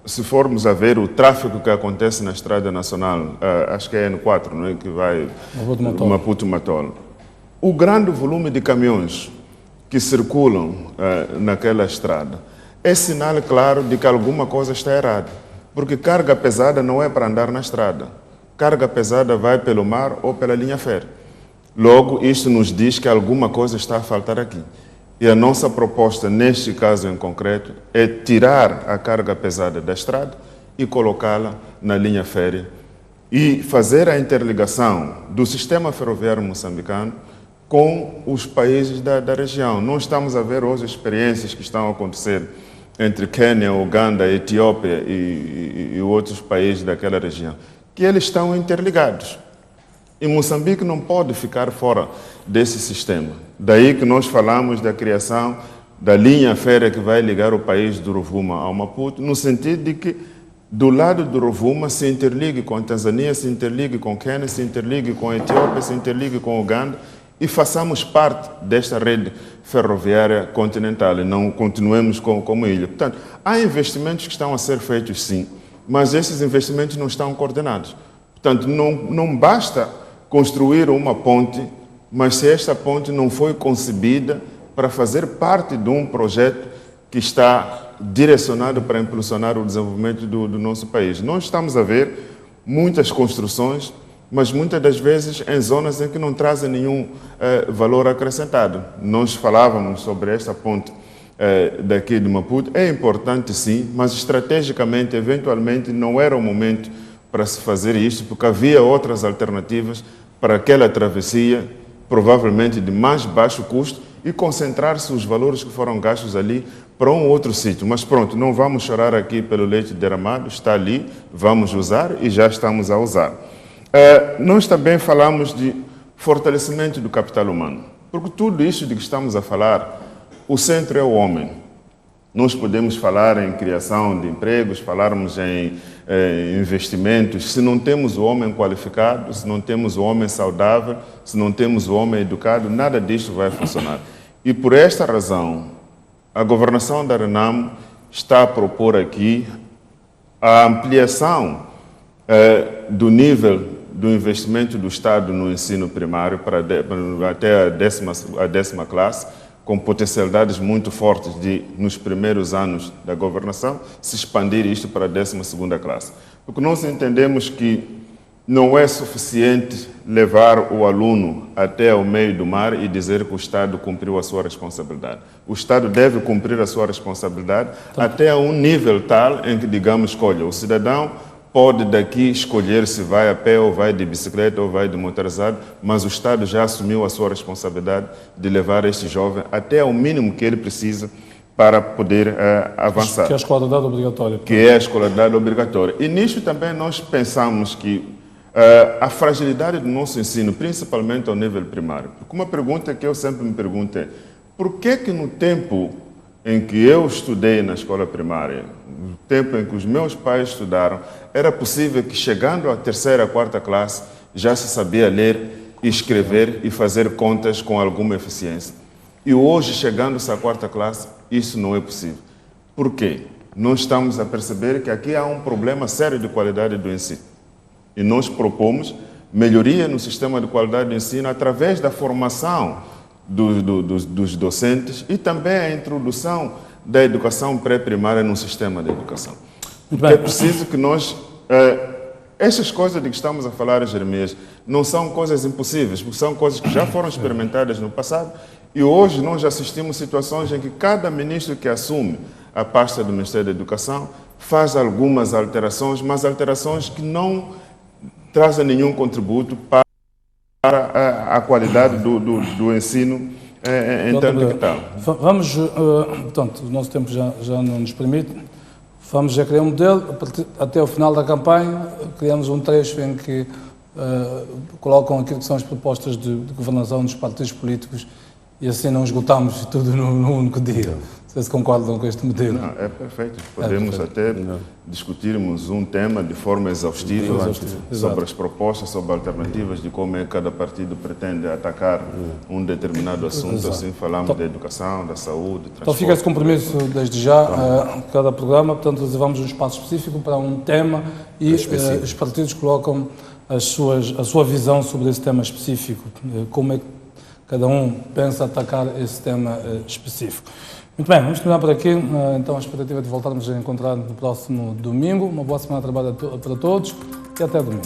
se formos a ver o tráfego que acontece na Estrada Nacional, acho que é N4, não é? Que vai Maputo-Matola. O grande volume de caminhões que circulam naquela estrada é sinal claro de que alguma coisa está errada, porque carga pesada não é para andar na estrada. Carga pesada vai pelo mar ou pela linha férrea. Logo, isto nos diz que alguma coisa está a faltar aqui. E a nossa proposta, neste caso em concreto, é tirar a carga pesada da estrada e colocá-la na linha férrea e fazer a interligação do sistema ferroviário moçambicano com os países da região. Nós estamos a ver hoje experiências que estão a acontecer entre Quênia, Uganda, Etiópia e outros países daquela região, que eles estão interligados. E Moçambique não pode ficar fora desse sistema. Daí que nós falamos da criação da linha férrea que vai ligar o país do Rovuma ao Maputo, no sentido de que do lado do Rovuma se interligue com a Tanzânia, se interligue com o Quênia, se interligue com a Etiópia, se interligue com a Uganda e façamos parte desta rede ferroviária continental e não continuemos como ilha. Portanto, há investimentos que estão a ser feitos sim, mas esses investimentos não estão coordenados. Portanto, não basta construir uma ponte, mas se esta ponte não foi concebida para fazer parte de um projeto que está direcionado para impulsionar o desenvolvimento do nosso país. Nós estamos a ver muitas construções, mas muitas das vezes em zonas em que não trazem nenhum valor acrescentado. Nós falávamos sobre esta ponte daqui de Maputo, é importante sim, mas estrategicamente, eventualmente, não era o momento para se fazer isto, porque havia outras alternativas para aquela travessia, provavelmente de mais baixo custo, e concentrar-se os valores que foram gastos ali para um outro sítio. Mas pronto, não vamos chorar aqui pelo leite derramado, está ali, vamos usar e já estamos a usar. Nós também falamos de fortalecimento do capital humano, porque tudo isso de que estamos a falar, o centro é o homem. Nós podemos falar em criação de empregos, falarmos em investimentos, se não temos o homem qualificado, se não temos o homem saudável, se não temos o homem educado, nada disto vai funcionar. E por esta razão, a governação da Renamo está a propor aqui a ampliação do nível do investimento do Estado no ensino primário até a décima classe, com potencialidades muito fortes de, nos primeiros anos da governação, se expandir isto para a 12ª classe. Porque nós entendemos que não é suficiente levar o aluno até o meio do mar e dizer que o Estado cumpriu a sua responsabilidade. O Estado deve cumprir a sua responsabilidade até a um nível tal em que, digamos, escolha, o cidadão pode daqui escolher se vai a pé ou vai de bicicleta ou vai de motorizado, mas o Estado já assumiu a sua responsabilidade de levar este jovem até ao mínimo que ele precisa para poder avançar. Que é a escolaridade obrigatória. Que é a escolaridade obrigatória. E nisto também nós pensamos que a fragilidade do nosso ensino, principalmente ao nível primário, porque uma pergunta que eu sempre me pergunto é: por que no tempo em que eu estudei na escola primária, no tempo em que os meus pais estudaram, era possível que chegando à 3ª, 4ª classe já se sabia ler, escrever e fazer contas com alguma eficiência. E hoje, chegando-se à 4ª classe, isso não é possível. Por quê? Nós estamos a perceber que aqui há um problema sério de qualidade do ensino. E nós propomos melhoria no sistema de qualidade do ensino através da formação dos docentes e também a introdução da educação pré-primária no sistema de educação. É preciso que nós... estas coisas de que estamos a falar, Jeremias, não são coisas impossíveis, porque são coisas que já foram experimentadas no passado e hoje nós assistimos situações em que cada ministro que assume a pasta do Ministério da Educação faz algumas alterações, mas alterações que não trazem nenhum contributo para a qualidade do ensino em tanto que tal. Vamos, portanto, o nosso tempo já não nos permite, vamos já criar um modelo, até o final da campanha criamos um trecho em que colocam aquilo que são as propostas de governação dos partidos políticos e assim não esgotamos tudo num único dia. Vocês concordam com este modelo? Não, é perfeito. Podemos até discutirmos um tema de forma exaustiva sobre as propostas, sobre alternativas de como cada partido pretende atacar um determinado assunto. Assim falamos da educação, da saúde, transporte. Então fica esse compromisso desde já, cada programa, portanto reservamos um espaço específico para um tema e os partidos colocam a sua visão sobre esse tema específico, como é que cada um pensa atacar esse tema específico. Muito bem, vamos terminar por aqui. Então, a expectativa de voltarmos a encontrar no próximo domingo. Uma boa semana de trabalho para todos e até domingo.